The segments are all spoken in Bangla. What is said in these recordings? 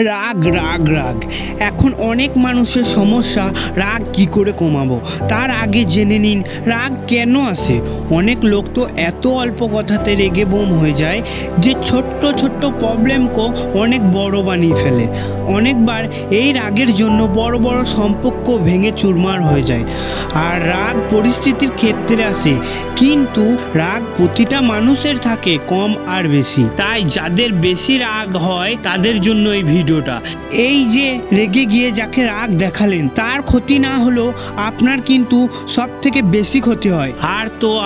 রাগ রাগ রাগ এখন অনেক মানুষের সমস্যা রাগ কি করে কমাবো। তার আগে জেনে নিন রাগ কেন আসে। অনেক লোক তো এত অল্প কথাতে রেগে বোম হয়ে যায় যে ছোট্ট ছোট্ট প্রবলেমকেও অনেক বড় বানিয়ে ফেলে। অনেকবার এই রাগের জন্য বড় বড় সম্পর্ক ভেঙে চুরমার হয়ে যায়। আর রাগ পরিস্থিতির ক্ষেত্রে আসে, কিন্তু রাগ প্রতিটা মানুষের থাকে, কম আর বেশি। তাই যাদের বেশি রাগ হয় তাদের জন্য এই ভিডিওটা। এই যে রেগে গিয়ে যাকে রাগ দেখালেন তার ক্ষতি না হলেও আপনার কিন্তু সব থেকে বেশি ক্ষতি হয়।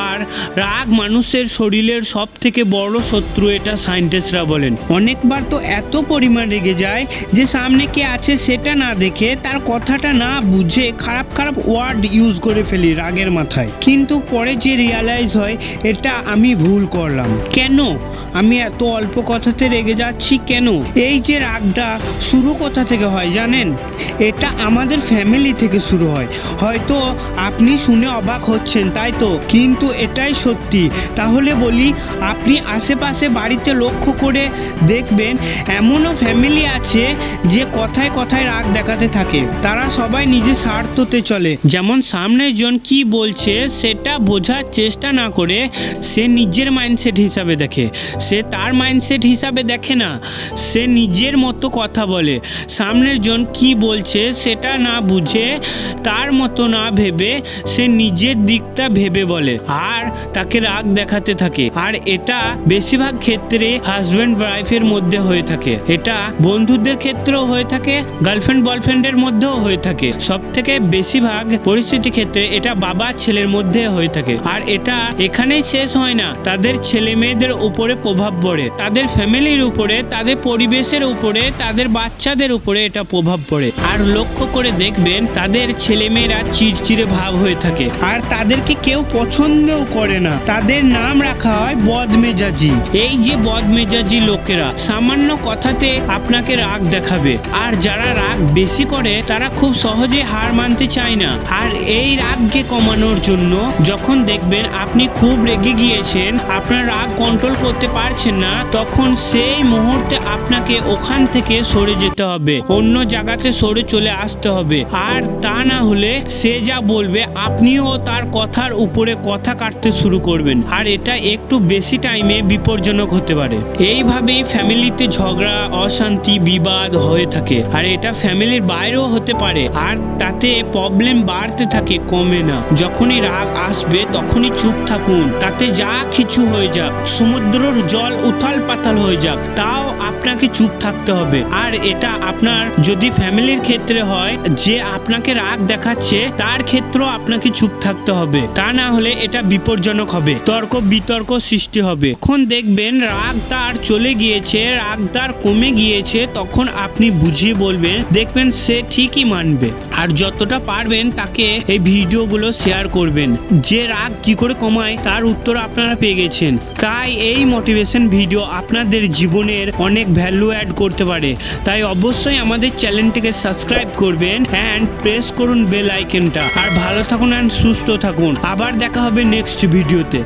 আর রাগ মানুষের শরীরের সব থেকে বড় শত্রু, এটা সায়েন্টিস্টরা বলেন। অনেকবার তো এত পরিমাণ রেগে যায় যে সামনে কে আছে সেটা না দেখে, তার কথাটা না বুঝে খারাপ খারাপ ওয়ার্ড ইউজ করে ফেলি রাগের মাথায়। কিন্তু পরে যে রিয়ালাইজ হয় এটা আমি ভুল করলাম, কেন আমি এত অল্প কথাতে রেগে যাচ্ছি কেন। এই যে রাগটা শুরু কোথা থেকে হয় জানেন? এটা আমাদের ফ্যামিলি থেকে শুরু হয়। হয়তো আপনি শুনে অবাক হচ্ছেন, তাই তো, কিন্তু এটাই সত্যি। তাহলে বলি, আপনি আশেপাশে বাড়িতে লক্ষ্য করে দেখবেন এমনও ফ্যামিলি আছে যে কথায় কথায় রাগ দেখাতে থাকে। তারা সবাই নিজের স্বার্থতে চলে। যেমন সামনের জন কি বলছে সেটা বোঝার চেষ্টা না করে সে নিজের মাইন্ডসেট হিসাবে দেখে। সে তার মাইন্ডসেট হিসাবে দেখে না, সে নিজের মতো কথা বলে। সামনের জন কি বলছে সেটা না বুঝে, তার মতো না ভেবে সে নিজের দিকটা ভেবে বলে আর তাকে রাগ দেখাতে থাকে। আর এটা বেশিরভাগ ক্ষেত্রে হাজব্যান্ড ওয়াইফের মধ্যে হয়ে থাকে, এটা বন্ধুদের ক্ষেত্রেও হয়ে থাকে, গার্লফ্রেন্ড বয়ফ্রেন্ডের মধ্যেও হয়ে থাকে। সব থেকে বেশিরভাগ পরিস্থিতি ক্ষেত্রে এটা বাবা ছেলের মধ্যে হয়ে থাকে। আর এটা এখানেই শেষ হয় না, তাদের ছেলে মেয়েদের উপরে প্রভাব পড়ে, তাদের ফ্যামিলির উপরে, তাদের পরিবেশের উপরে, তাদের বাচ্চাদের উপরে এটা প্রভাব পড়ে। আর লক্ষ্য করে দেখবেন তাদের ছেলেমেয়েরা চিড়চিড়ে ভাব হয়ে থাকে আর তাদেরকে কেউ পছন্দও করে না। তাদের নাম রাখা হয় বদমেজাজি। এই যে বদমেজাজি লোকেরা সামান্য কথাতে আপনাকে রাগ দেখাবে। আর যারা রাগ বেশি করে তারা খুব সহজে হার মানতে চায় না। আর এই রাগকে কমানোর জন্য যখন দেখবেন আপনি খুব রেগে গিয়েছেন, আপনার রাগ কন্ট্রোল করতে পারছেন না, তখন সেই মুহূর্তে আপনাকে ওখান থেকে সরে যেতে হবে, অন্য জায়গাতে সরে চলে আসতে হবে। আর তা না হলে সে যা বলবে আপনিও তার কথার উপরে কথা কাটতে শুরু করবেন। আর এটা একটু বেশি টাইমে বিপজ্জনক হতে পারে। এইভাবেই ফ্যামিলিতে ঝগড়া, অশান্তি, বিবাদ হয়ে থাকে। আর এটা ফ্যামিলির বাইরেও হতে পারে। আর তাতে প্রবলেম বাড়তে থাকে, কমে না। যখনই রাগ আসবে তখনই চুপ থাকুন, তাতে যা কিছু হয়ে যাক, সমুদ্রের জল উথাল পাতাল হয়ে যাক, তাও আপনাকে চুপ থাকতে হবে। আর এটা আপনার যদি ফ্যামিলির ক্ষেত্রে হয় যে আপনাকে রাগ দেখাচ্ছে, তার ক্ষেত্রেও আপনাকে চুপ থাকতে হবে। তা না হলে এটা বিপজ্জনক হবে, তর্ক বিতর্ক সৃষ্টি হবে। তখন দেখবেন রাগ তার চলে গিয়েছে, রাগ তার কমে গিয়েছে, তখন আপনি বুঝিয়ে বলবেন, দেখবেন সে ঠিকই মানবে। আর যতটা পারবেন তাকে এই ভিডিওগুলো শেয়ার করবেন। যে রাগ কি করে কমায় তার উত্তর আপনারা পেয়ে গেছেন। তাই এই মোটিভেশন ভিডিও আপনাদের জীবনের অনেক ভ্যালু অ্যাড করতে পারে। তাই অবশ্যই আমাদের চ্যানেলটিকে সাবস্ক্রাইব করবেন অ্যান্ড প্রেস করুন বেল আইকনটা। আর ভালো থাকুন অ্যান্ড সুস্থ থাকুন। আবার দেখা হবে নেক্সট ভিডিওতে।